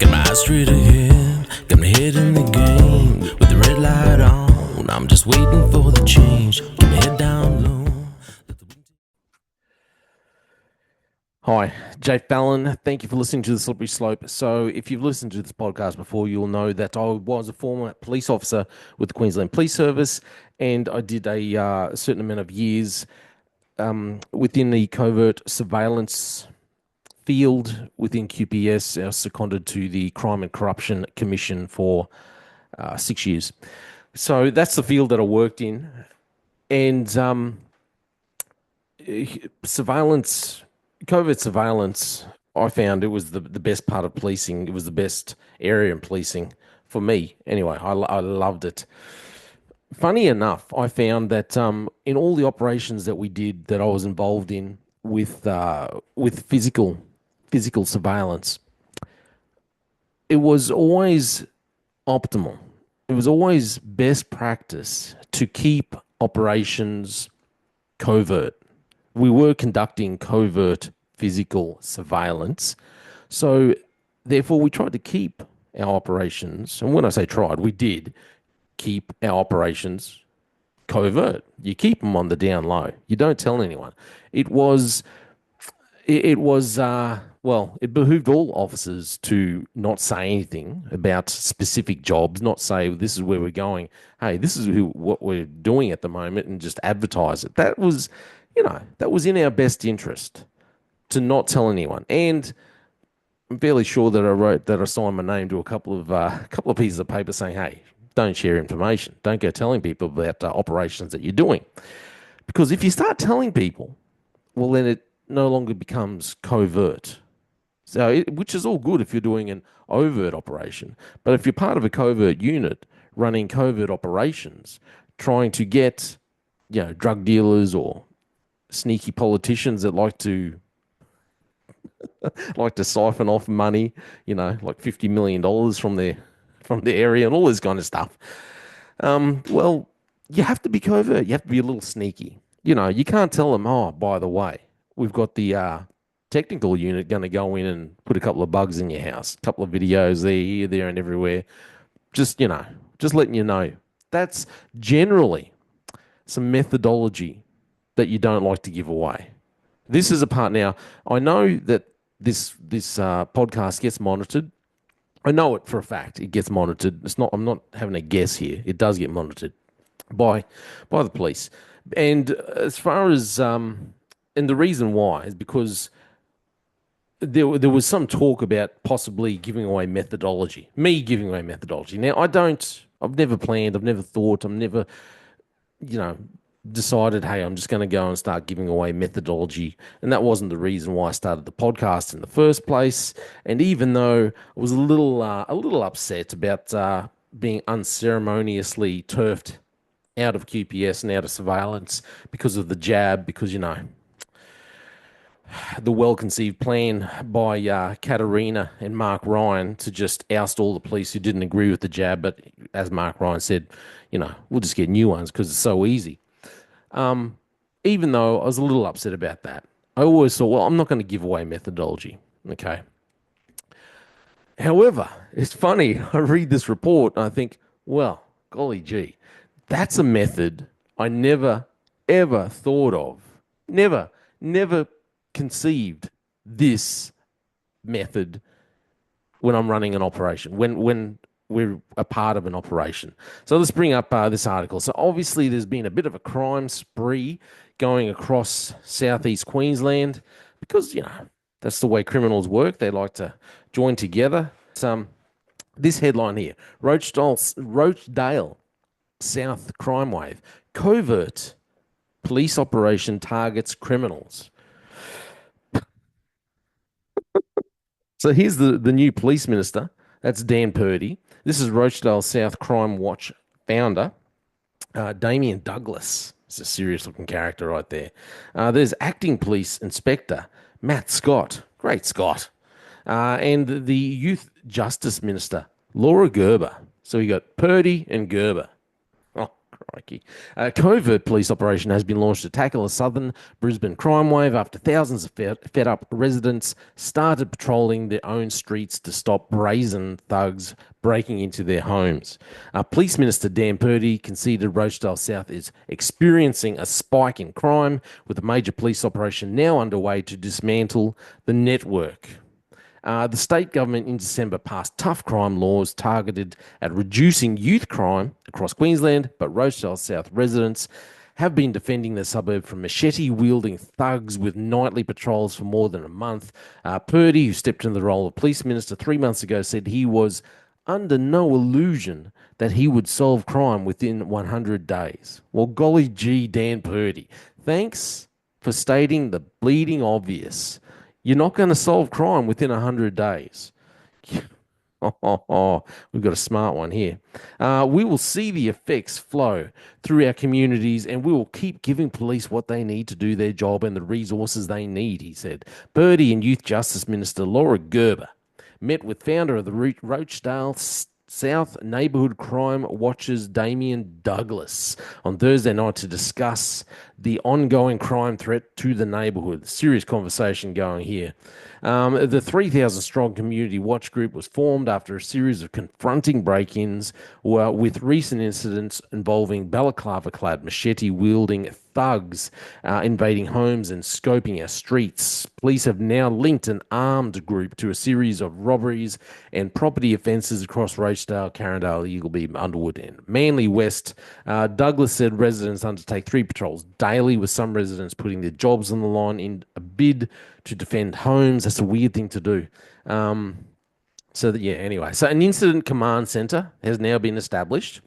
Got my eyes straight ahead, got my head in the game. With the red light on, I'm just waiting for the change. Keep my head down low. Hi, Jay Fallon. Thank you for listening to The Slippery Slope. So, if you've listened to this podcast before, you'll know that I was a former police officer with the Queensland Police Service, and I did a certain amount of years within the covert surveillance field within QPS. I was seconded to the Crime and Corruption Commission for 6 years. So, that's the field that I worked in. And surveillance. Covert surveillance, I found it was the best part of policing. It was the best area in policing for me. Anyway, I loved it. Funny enough, I found that in all the operations that we did that I was involved in with physical surveillance, it was always optimal. It was always best practice to keep operations covert. We were conducting covert physical surveillance. So, therefore, we tried to keep our operations, and when I say tried, we did keep our operations covert. You keep them on the down low. You don't tell anyone. It behooved all officers to not say anything about specific jobs, not say, this is where we're going. Hey, this is what we're doing at the moment, and just advertise it. That was in our best interest to not tell anyone. And I'm fairly sure that I signed my name to a couple of pieces of paper saying, hey, don't share information. Don't go telling people about operations that you're doing. Because if you start telling people, well, then it no longer becomes covert. So, which is all good if you're doing an overt operation. But if you're part of a covert unit running covert operations, trying to get, drug dealers or sneaky politicians that like to siphon off money, like $50 million from their area and all this kind of stuff. Well, you have to be covert. You have to be a little sneaky. You can't tell them, oh, by the way, we've got the technical unit going to go in and put a couple of bugs in your house, a couple of videos there, here, there, and everywhere. Just letting you know. That's generally some methodology that you don't like to give away. This is a part. Now, I know that this podcast gets monitored. I know it for a fact. It gets monitored. I'm not having a guess here. It does get monitored by the police. And as far as and the reason why is because there was some talk about possibly giving away methodology. Me giving away methodology. Now, I've never planned. I've never thought. I've never, decided, hey, I'm just going to go and start giving away methodology. And that wasn't the reason why I started the podcast in the first place. And even though I was a little upset about being unceremoniously turfed out of QPS and out of surveillance because of the jab, because, the well-conceived plan by Katerina and Mark Ryan to just oust all the police who didn't agree with the jab. But as Mark Ryan said, we'll just get new ones because it's so easy. Even though I was a little upset about that, I always thought, well, I'm not going to give away methodology. Okay. However, it's funny. I read this report and I think, well, golly gee, that's a method I never, ever thought of. Never conceived this method when I'm running an operation, when we're a part of an operation. So let's bring up this article. So obviously there's been a bit of a crime spree going across southeast Queensland because, that's the way criminals work. They like to join together. This headline here, Rochedale South crime wave. Covert police operation targets criminals. So here's the new police minister. That's Dan Purdy. This is Rochedale South Crime Watch founder, Damien Douglas. It's a serious-looking character right there. There's acting police inspector, Matt Scott. Great Scott. And the youth justice minister, Laura Gerber. So we got Purdy and Gerber. Oh, Crikey. A covert police operation has been launched to tackle a southern Brisbane crime wave after thousands of fed up residents started patrolling their own streets to stop brazen thugs breaking into their homes. Police Minister Dan Purdy conceded Rochedale South is experiencing a spike in crime, with a major police operation now underway to dismantle the network. The state government in December passed tough crime laws targeted at reducing youth crime across Queensland, but Rochedale South residents have been defending the suburb from machete-wielding thugs with nightly patrols for more than a month. Purdy, who stepped into the role of police minister 3 months ago, said he was under no illusion that he would solve crime within 100 days. Well, golly gee, Dan Purdy, thanks for stating the bleeding obvious. You're not going to solve crime within 100 days. We've got a smart one here. We will see the effects flow through our communities, and we will keep giving police what they need to do their job and the resources they need, he said. Purdy and Youth Justice Minister Laura Gerber met with founder of the Rochedale South Neighbourhood Crime Watchers Damien Douglas on Thursday night to discuss the ongoing crime threat to the neighbourhood. Serious conversation going here. The 3,000 strong community watch group was formed after a series of confronting break-ins with recent incidents involving balaclava-clad, machete-wielding thugs invading homes and scoping our streets. Police have now linked an armed group to a series of robberies and property offences across Rochedale, Carindale, Eagleby, Underwood and Manly West. Douglas said residents undertake 3 patrols daily, with some residents putting their jobs on the line in a bid to defend homes. That's a weird thing to do. Anyway. So an incident command centre has now been established.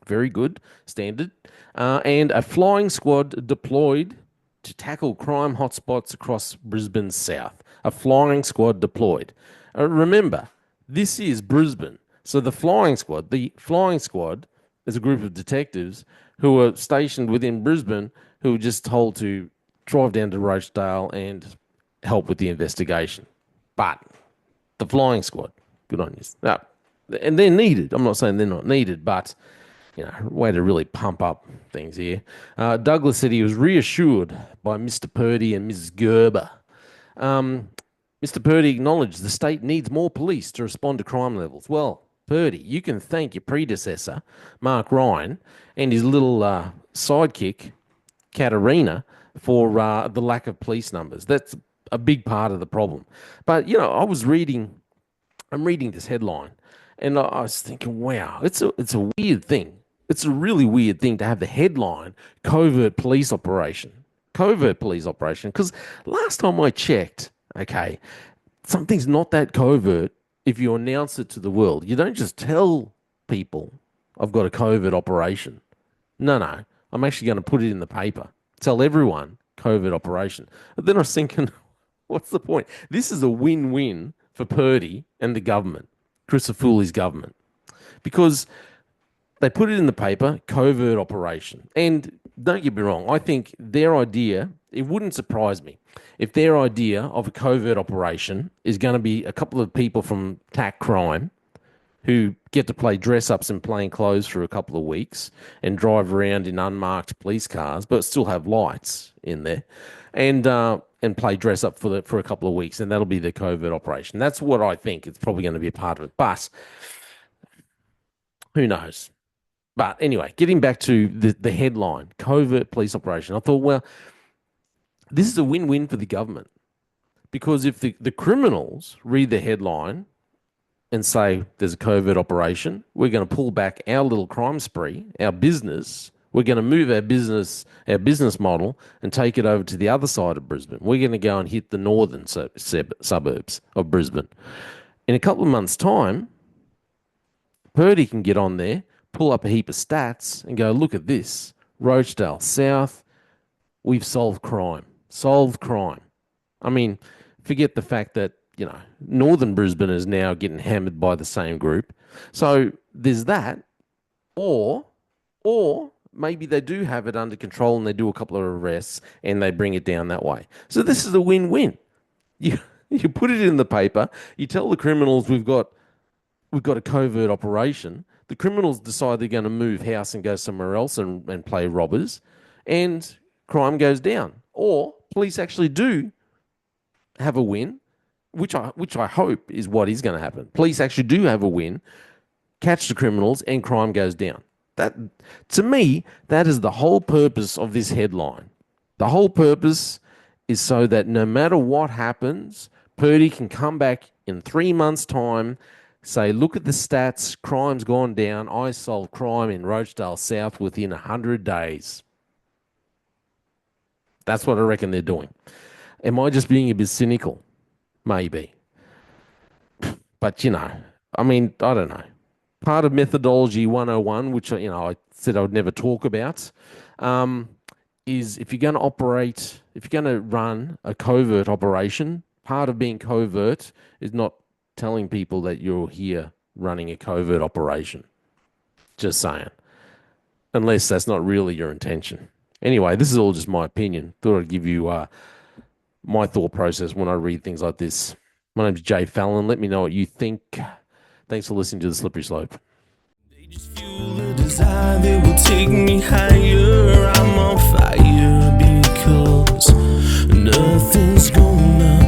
Very good, standard. And a flying squad deployed to tackle crime hotspots across Brisbane South. A flying squad deployed. Remember, this is Brisbane. So the flying squad is a group of detectives who are stationed within Brisbane who were just told to drive down to Rochedale and help with the investigation. But the flying squad, good on you. And they're needed. I'm not saying they're not needed, but way to really pump up things here. Douglas said he was reassured by Mr. Purdy and Mrs. Gerber. Mr. Purdy acknowledged the state needs more police to respond to crime levels. Well, Purdy, you can thank your predecessor, Mark Ryan, and his little sidekick, Katarina, for the lack of police numbers. That's a big part of the problem. But, I'm reading this headline, and I was thinking, wow, it's a weird thing. It's a really weird thing to have the headline, Covert Police Operation. Covert Police Operation. Because last time I checked, okay, something's not that covert if you announce it to the world. You don't just tell people, I've got a covert operation. No. I'm actually going to put it in the paper. Tell everyone, covert operation. But then I was thinking, what's the point? This is a win-win for Purdy and the government, Crisafulli's government, because they put it in the paper, covert operation. And don't get me wrong, I think their idea, it wouldn't surprise me if their idea of a covert operation is going to be a couple of people from TAC crime who get to play dress-ups in plain clothes for a couple of weeks and drive around in unmarked police cars, but still have lights in there, and play dress-up for a couple of weeks, and that'll be the covert operation. That's what I think. It's probably going to be a part of it, but who knows? But anyway, getting back to the headline, covert police operation, I thought, well, this is a win-win for the government, because if the criminals read the headline and say there's a covert operation, we're going to pull back our little crime spree, our business. We're going to move our business model and take it over to the other side of Brisbane. We're going to go and hit the northern suburbs of Brisbane. In a couple of months' time, Purdy can get on there, pull up a heap of stats and go, look at this. Rochedale South, we've solved crime. Solved crime. I mean, forget the fact that, northern Brisbane is now getting hammered by the same group. So there's that. Or maybe they do have it under control and they do a couple of arrests and they bring it down that way. So this is a win-win. You put it in the paper, you tell the criminals we've got a covert operation. The criminals decide they're going to move house and go somewhere else and play robbers, and crime goes down. Or police actually do have a win, which I hope is what is going to happen. Police actually do have a win, catch the criminals, and crime goes down. That, to me, that is the whole purpose of this headline. The whole purpose is so that no matter what happens, Purdy can come back in 3 months' time, say, look at the stats, crime's gone down. I solved crime in Rochedale South within 100 days. That's what I reckon they're doing. Am I just being a bit cynical? Maybe. But, I mean, I don't know. Part of methodology 101, which, I said I would never talk about, is if you're going to run a covert operation, part of being covert is not telling people that you're here running a covert operation. Just saying. Unless that's not really your intention. Anyway, this is all just my opinion. Thought I'd give you my thought process when I read things like this. My name's Jay Fallon. Let me know what you think. Thanks for listening to The Slippery Slope. They just fuel the desire that will take me higher. I'm on fire because nothing's gonna